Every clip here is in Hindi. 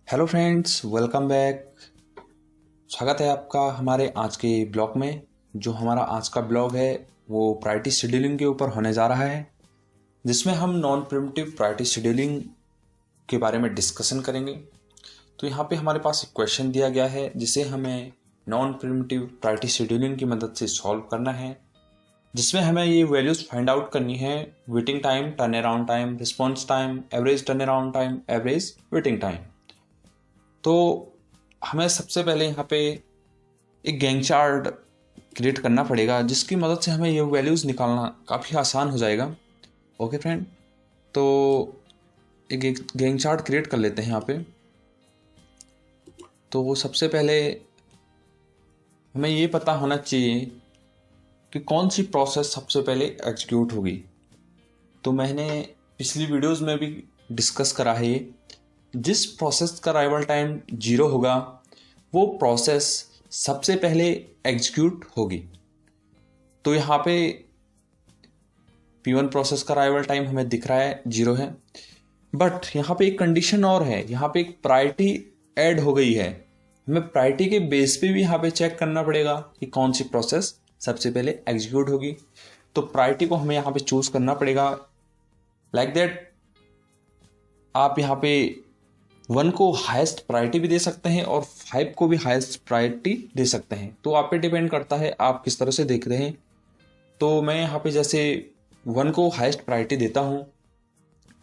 Hello friends, welcome back. स्वागत है आपका हमारे आज के ब्लॉग में। जो हमारा आज का ब्लॉग है वो प्रायोरिटी शेड्यूलिंग के ऊपर होने जा रहा है, जिसमें हम नॉन प्रिमिटिव प्रायोरिटी शेड्यूलिंग के बारे में डिस्कशन करेंगे। तो यहाँ पे हमारे पास एक क्वेश्चन दिया गया है जिसे हमें नॉन प्रिमिटिव प्रायोरिटी शेड्यूलिंग की मदद से सॉल्व करना है, जिसमें हमें ये वैल्यूज फाइंड आउट करनी है: waiting time, turn around time, response time, average turn around time, average waiting time. तो हमें सबसे पहले यहाँ पे एक गैंग चार्ट क्रिएट करना पड़ेगा, जिसकी मदद से हमें ये वैल्यूज़ निकालना काफ़ी आसान हो जाएगा। ओके फ्रेंड, तो एक गैंग चार्ट क्रिएट कर लेते हैं यहाँ पे। तो सबसे पहले हमें ये पता होना चाहिए कि कौन सी प्रोसेस सबसे पहले एग्जीक्यूट होगी। तो मैंने पिछली वीडियोज़ में भी डिस्कस करा है, जिस प्रोसेस का अराइवल टाइम 0 होगा वो प्रोसेस सबसे पहले एग्जीक्यूट होगी। तो यहाँ पे P1 प्रोसेस का अराइवल टाइम हमें दिख रहा है 0 है, बट यहाँ पे एक कंडीशन और है। यहाँ पे एक प्रायोरिटी ऐड हो गई है। हमें प्रायोरिटी के बेस पे भी यहाँ पे चेक करना पड़ेगा कि कौन सी प्रोसेस सबसे पहले एग्जीक्यूट होगी। तो प्रायोरिटी को हमें यहाँ पे चूज करना पड़ेगा लाइक दैट। आप यहाँ पे 1 को हाईएस्ट प्रायोरिटी भी दे सकते हैं और 5 को भी हाईएस्ट प्रायोरिटी दे सकते हैं। तो आप पे डिपेंड करता है आप किस तरह से देख रहे हैं। तो मैं यहाँ पे जैसे 1 को हाईएस्ट प्रायोरिटी देता हूँ,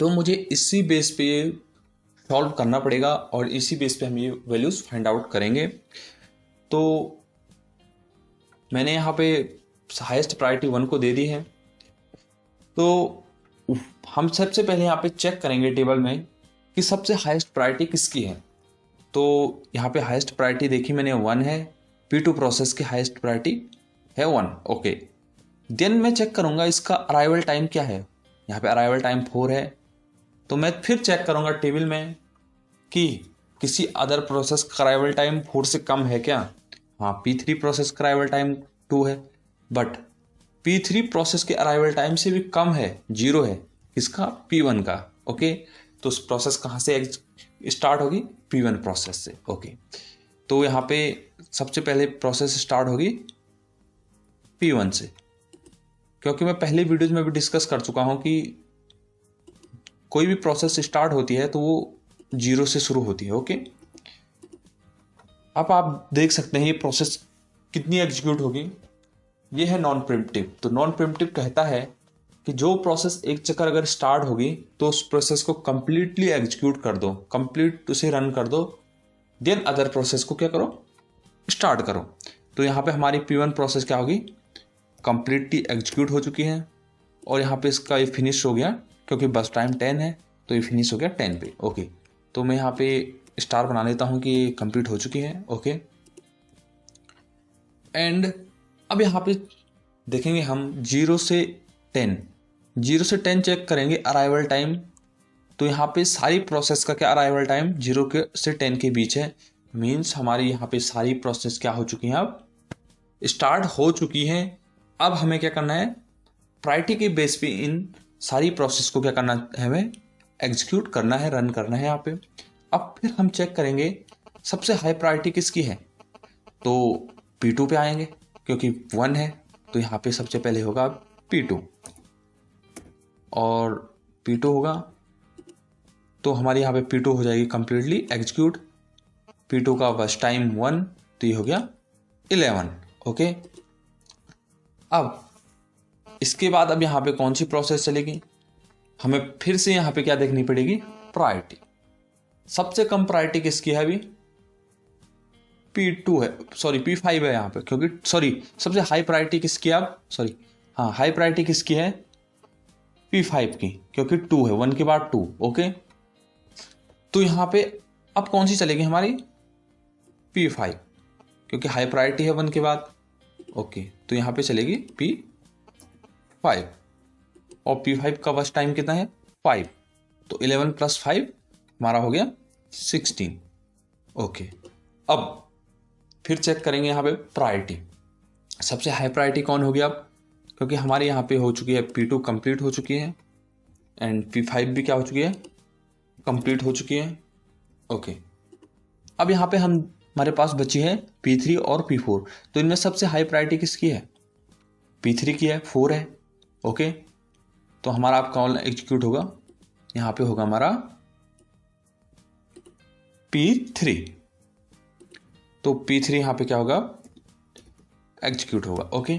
तो मुझे इसी बेस पे सॉल्व करना पड़ेगा और इसी बेस पे हम ये वैल्यूज फाइंड आउट करेंगे। तो मैंने यहाँ पे हाईएस्ट प्रायोरिटी 1 को दे दी है। तो हम सबसे पहले यहाँ पे चेक करेंगे टेबल में कि सबसे हाईएस्ट प्रायोरिटी किसकी है। तो यहाँ पे हाईएस्ट प्रायोरिटी देखी मैंने 1 है। P2 प्रोसेस की हाईएस्ट प्रायोरिटी है 1। ओके, देन मैं चेक करूँगा इसका अराइवल टाइम क्या है। यहाँ पे अराइवल टाइम 4 है। तो मैं फिर चेक करूँगा टेबल में कि किसी अदर प्रोसेस का अराइवल टाइम 4 से कम है क्या। हाँ, P3 प्रोसेस का अराइवल टाइम 2 है, बट P3 प्रोसेस के अराइवल टाइम से भी कम है, 0 है। किसका? P1 का। ओके, तो उस प्रोसेस कहाँ से स्टार्ट होगी? P1 प्रोसेस से। ओके, तो यहाँ पे सबसे पहले प्रोसेस स्टार्ट होगी P1 से, क्योंकि मैं पहले वीडियोज में भी डिस्कस कर चुका हूँ कि कोई भी प्रोसेस स्टार्ट होती है तो वो 0 से शुरू होती है। ओके, अब आप देख सकते हैं ये प्रोसेस कितनी एग्जीक्यूट होगी। ये है नॉन प्रिमिटिव। तो नॉन प्रिमिटिव कहता है कि जो प्रोसेस एक चक्कर अगर स्टार्ट होगी तो उस प्रोसेस को कंप्लीटली एग्जीक्यूट कर दो, कंप्लीट उसे रन कर दो, देन अदर प्रोसेस को क्या करो? स्टार्ट करो। तो यहाँ पे हमारी P1 प्रोसेस क्या होगी? कंप्लीटली एग्जीक्यूट हो चुकी है और यहाँ पे इसका ये फिनिश हो गया, क्योंकि बस टाइम 10 है तो ये फिनिश हो गया 10 पे। ओके, तो मैं यहाँ पे स्टार बना लेता हूँ कि ये कंप्लीट हो चुकी है। ओके, एंड अब यहाँ पे देखेंगे हम 0 से 10 चेक करेंगे अराइवल टाइम। तो यहाँ पे सारी प्रोसेस का क्या अराइवल टाइम 0 से 10 के बीच है। मीन्स हमारी यहाँ पे सारी प्रोसेस क्या हो चुकी हैं? अब स्टार्ट हो चुकी हैं। अब हमें क्या करना है? प्रायोरिटी के बेस पे इन सारी प्रोसेस को क्या करना है? हमें एग्जीक्यूट करना है, रन करना है यहाँ पे। अब फिर हम चेक करेंगे सबसे हाई प्रायोरिटी किसकी है। तो P2 पे आएंगे, क्योंकि 1 है तो यहाँ पे सबसे पहले होगा P2, और P2 होगा तो हमारे यहाँ पे P2 हो जाएगी कंप्लीटली एग्जीक्यूट। P2 का बस टाइम 1, तो ये हो गया 11। ओके, अब इसके बाद अब यहाँ पे कौन सी प्रोसेस चलेगी? हमें फिर से यहाँ पे क्या देखनी पड़ेगी? प्रायोरिटी। सबसे कम प्रायोरिटी किसकी है अभी? P2 है, सॉरी P5 है यहाँ पे, क्योंकि सबसे हाई प्रायोरिटी किसकी है अब? हाँ, हाई प्रायोरिटी किसकी है? P5 की, क्योंकि 2 है, 1 के बाद 2। ओके, तो यहाँ पे अब कौन सी चलेगी हमारी? P5, क्योंकि हाई प्रायोरिटी है 1 के बाद। ओके, तो यहाँ पे चलेगी P5, और P5 का बस टाइम कितना है? 5, तो 11 + 5 हमारा हो गया 16। ओके, अब फिर चेक करेंगे यहाँ पे प्रायोरिटी। सबसे हाई प्रायोरिटी कौन होगी अब? क्योंकि हमारे यहाँ पे हो चुकी है P2 कंप्लीट हो चुकी है, एंड P5 भी क्या हो चुकी है? कंप्लीट हो चुकी है। ओके, अब यहाँ पे हमारे पास बची है P3 और P4, तो इनमें सबसे हाई प्रायोरिटी किसकी है? P3 की है, 4 है। ओके, तो हमारा आप कॉल एग्जीक्यूट होगा, यहाँ पे होगा हमारा P3, तो P3 यहाँ पे क्या होगा? एग्जीक्यूट होगा। ओके,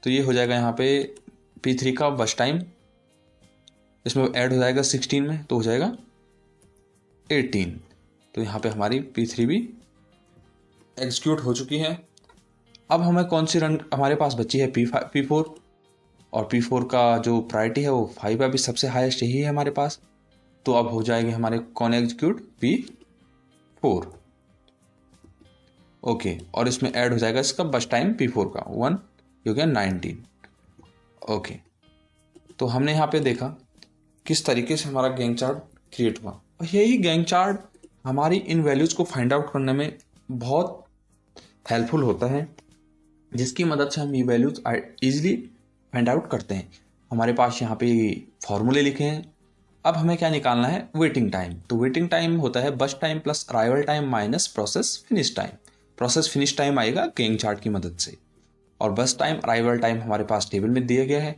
तो ये हो जाएगा यहाँ पे P3 का बस टाइम, इसमें ऐड हो जाएगा 16 में, तो हो जाएगा 18। तो यहाँ पे हमारी P3 भी एग्जीक्यूट हो चुकी है। अब हमें कौन सी रन हमारे पास बची है? P4, और P4 का जो प्रायोरिटी है वो 5 है, अभी सबसे हाईएस्ट यही है हमारे पास। तो अब हो जाएंगे हमारे कौन एग्जीक्यूट? P4। ओके, और इसमें ऐड हो जाएगा इसका बस टाइम P4 का 1, ये हो गया 19। ओके, तो हमने यहाँ पे देखा किस तरीके से हमारा गैंग चार्ट क्रिएट हुआ, और यही गैंग चार्ट हमारी इन वैल्यूज़ को फाइंड आउट करने में बहुत हेल्पफुल होता है, जिसकी मदद से हम ये वैल्यूज ईजिली फाइंड आउट करते हैं। हमारे पास यहाँ पे फॉर्मूले लिखे हैं। अब हमें क्या निकालना है? Waiting time. तो वेटिंग टाइम होता है बस time plus arrival time minus process finish time. Process finish time आएगा गैंग चार्ट की मदद से, और बस टाइम अराइवल टाइम हमारे पास टेबल में दिया गया है,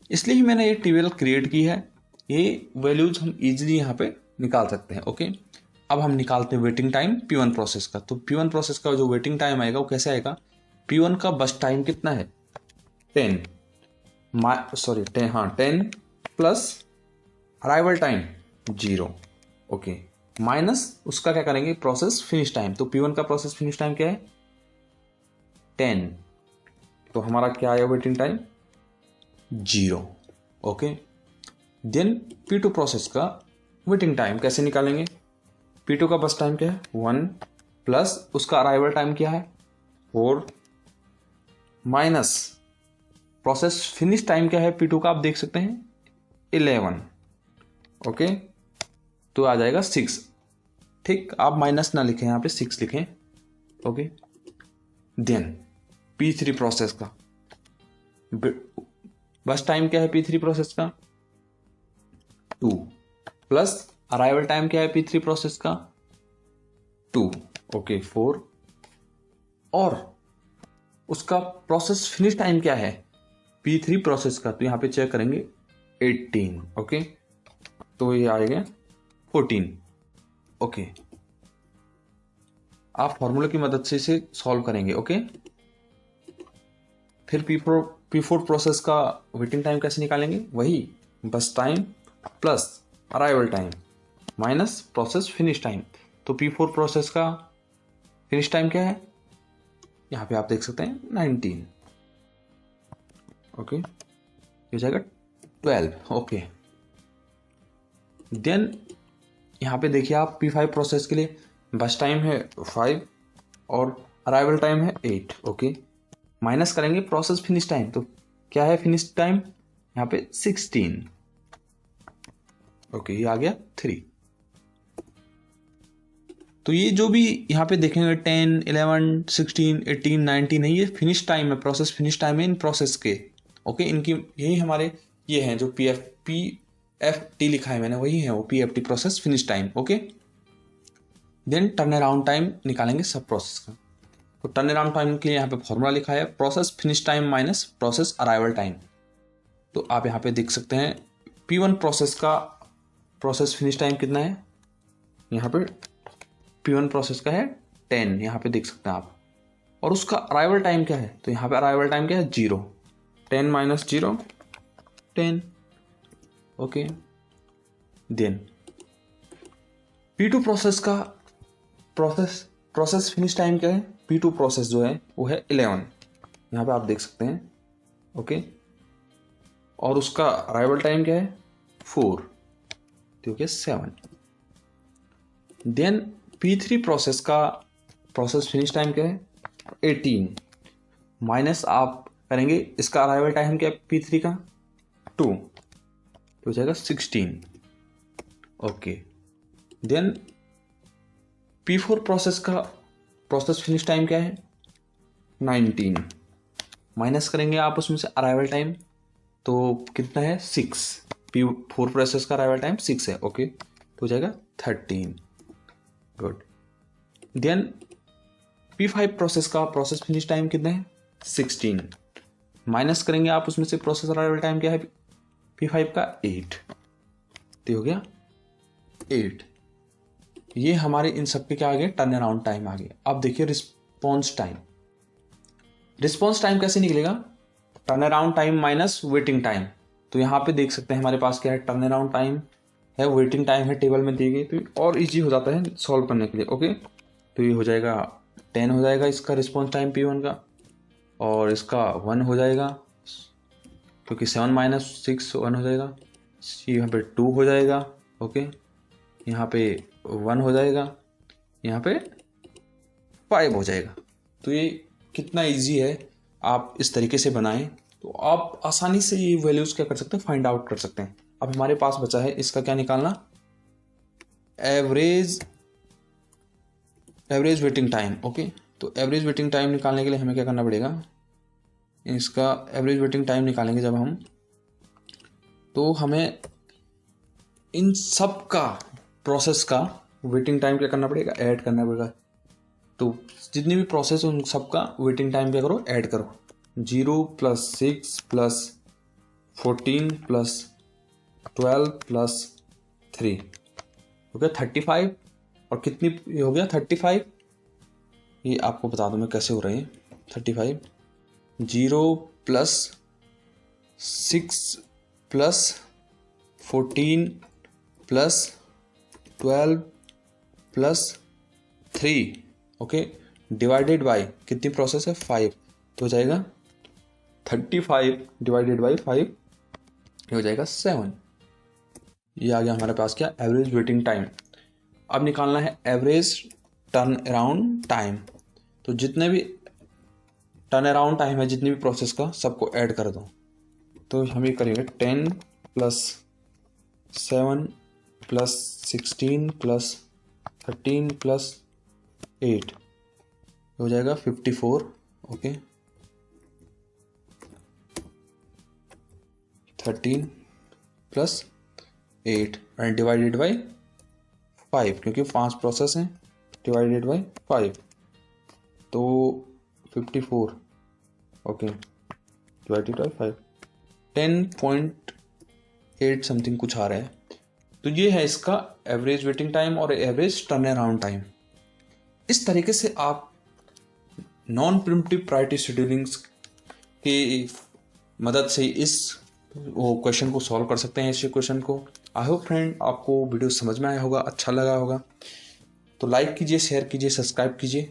इसलिए ही मैंने ये टेबल क्रिएट की है। ये वैल्यूज हम इजीली यहाँ पे निकाल सकते हैं। ओके, अब हम निकालते हैं वेटिंग टाइम P1 प्रोसेस का। तो P1 प्रोसेस का जो वेटिंग टाइम आएगा वो कैसे आएगा? P1 का बस टाइम कितना है? 10 plus arrival time 0। Okay, minus उसका क्या करेंगे? Process finish time. तो P1 का प्रोसेस फिनिश टाइम क्या है? 10, तो हमारा क्या आया waiting time? 0। Okay, then P2 process का वेटिंग टाइम कैसे निकालेंगे? P2 का बस टाइम क्या है? 1 प्लस उसका अराइवल टाइम क्या है? 4 माइनस प्रोसेस फिनिश टाइम क्या है P2 का? आप देख सकते हैं 11। ओके, तो आ जाएगा 6। ठीक, आप माइनस ना लिखें, यहाँ पे 6 लिखें। ओके, देन P3 प्रोसेस का बस टाइम क्या है P3 प्रोसेस का? 2 प्लस अराइवल टाइम क्या है P3 प्रोसेस का? 2। ओके, 4, और उसका प्रोसेस फिनिश टाइम क्या है P3 प्रोसेस का? तो यहाँ पे चेक करेंगे 18। ओके, तो ये आएगा 14। ओके, आप फॉर्मूले की मदद से इसे सॉल्व करेंगे। ओके, फिर P4 प्रोसेस का वेटिंग टाइम कैसे निकालेंगे? वही बस time plus arrival time minus process finish time. तो P4 प्रोसेस का फिनिश टाइम क्या है? यहाँ पे आप देख सकते हैं 19। ओके, ये हो जाएगा 12। ओके, देन यहाँ पे देखिए आप P5 प्रोसेस के लिए बस टाइम है 5 और अराइवल टाइम है 8। ओके, माइनस करेंगे प्रोसेस फिनिश टाइम। तो क्या है फिनिश टाइम? यहाँ पे 16। ओके, ये आ गया 3। तो ये जो भी यहाँ पे देखेंगे 10, 11, 16, 18, 19 है, ये फिनिश टाइम है, प्रोसेस फिनिश टाइम है इन प्रोसेस के। ओके, इनकी यही हमारे ये हैं जो PFT लिखा है मैंने, वही है वो PFT process finish time. Okay, then turn around time निकालेंगे सब प्रोसेस का। तो टर्न अराउंड टाइम के लिए यहाँ पे फॉर्मूला लिखा है process finish time minus process arrival time. तो आप यहाँ पे देख सकते हैं P1 प्रोसेस का प्रोसेस फिनिश टाइम कितना है? यहाँ पे P1 प्रोसेस का है 10, यहाँ पे देख सकते हैं आप, और उसका अराइवल टाइम क्या है? तो यहाँ पे अराइवल टाइम क्या है? 0। 10 minus 0 10। Okay, then P2 process का प्रोसेस फिनिश टाइम क्या है? P2 प्रोसेस जो है वो है 11, यहाँ पे आप देख सकते हैं। ओके, और उसका अराइवल टाइम क्या है? 4, ठीक है 7। देन P3 प्रोसेस का प्रोसेस फिनिश टाइम क्या है? 18 माइनस आप करेंगे इसका अराइवल टाइम क्या है P3 का? 2, तो हो जाएगा 16। ओके, देन P4 प्रोसेस का प्रोसेस फिनिश टाइम क्या है? 19 माइनस करेंगे आप उसमें से अराइवल टाइम, तो कितना है? 6। P4 प्रोसेस का अराइवल टाइम 6 है। ओके, तो हो जाएगा 13। गुड, देन P5 प्रोसेस का प्रोसेस फिनिश टाइम कितना है 16, माइनस करेंगे आप उसमें से प्रोसेस अराइवल टाइम क्या है P5 का 8, तो हो गया 8। ये हमारे इन सब के क्या आ गए टर्न अराउंड टाइम आ गया। अब देखिए रिस्पॉन्स टाइम, रिस्पॉन्स टाइम कैसे निकलेगा turn around time minus waiting time. तो यहाँ पे देख सकते हैं हमारे पास क्या है टर्न अराउंड टाइम है, वेटिंग टाइम है, टेबल में दी गई, तो और इजी हो जाता है सॉल्व करने के लिए। ओके, तो ये हो जाएगा 10 हो जाएगा इसका रिस्पॉन्स टाइम P1 का, और इसका 1 हो जाएगा क्योंकि 7 माइनस 6 1 हो जाएगा, यहाँ पे 2 हो जाएगा, ओके, यहाँ पे 1 हो जाएगा, यहाँ पे 5 हो जाएगा। तो ये कितना इजी है, आप इस तरीके से बनाएं तो आप आसानी से ये वैल्यूज क्या कर सकते हैं फाइंड आउट कर सकते हैं। अब हमारे पास बचा है इसका क्या निकालना एवरेज वेटिंग टाइम। ओके, तो एवरेज वेटिंग टाइम निकालने के लिए हमें क्या करना पड़ेगा, इसका एवरेज वेटिंग टाइम निकालेंगे जब हम, तो हमें इन सब का प्रोसेस का वेटिंग टाइम क्या करना पड़ेगा ऐड करना पड़ेगा। तो जितनी भी प्रोसेस उन सब का वेटिंग टाइम क्या करो ऐड करो, 0 + 6 + 14 + 12 + 3 हो गया 35, और कितनी ये हो गया 35, ये आपको बता दूं मैं कैसे हो रहे हैं 35, 0 + 6 + 14 + 12 + 3, ओके, डिवाइडेड बाय कितनी प्रोसेस है 5, तो हो जाएगा 35 डिवाइडेड बाय 5, ये हो जाएगा 7। ये आ गया हमारे पास क्या एवरेज वेटिंग टाइम। अब निकालना है एवरेज टर्न अराउंड टाइम। तो जितने भी टर्न अराउंड टाइम है जितनी भी प्रोसेस का सबको ऐड कर दो। तो हम ये करेंगे 10 + 7 + 16 + 13 + 8 हो जाएगा 54, ओके, 13 + 8 एंड डिवाइडेड बाई 5 क्योंकि 5 प्रोसेस हैं, डिवाइडेड बाई 5 तो 54, ओके, डिवाइडेड बाई 5 10.8 समथिंग कुछ आ रहा है। तो ये है इसका एवरेज वेटिंग टाइम और एवरेज टर्न अराउंड टाइम। इस तरीके से आप नॉन प्रिम्प्टिव प्रायोरिटी शेड्यूलिंग्स की मदद से इस क्वेश्चन को सॉल्व कर सकते हैं, इस क्वेश्चन को। आई होप फ्रेंड आपको वीडियो समझ में आया होगा, अच्छा लगा होगा। तो लाइक कीजिए, शेयर कीजिए, सब्सक्राइब कीजिए।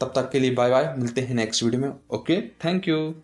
तब तक के लिए बाय बाय, मिलते हैं नेक्स्ट वीडियो में। Okay, thank you.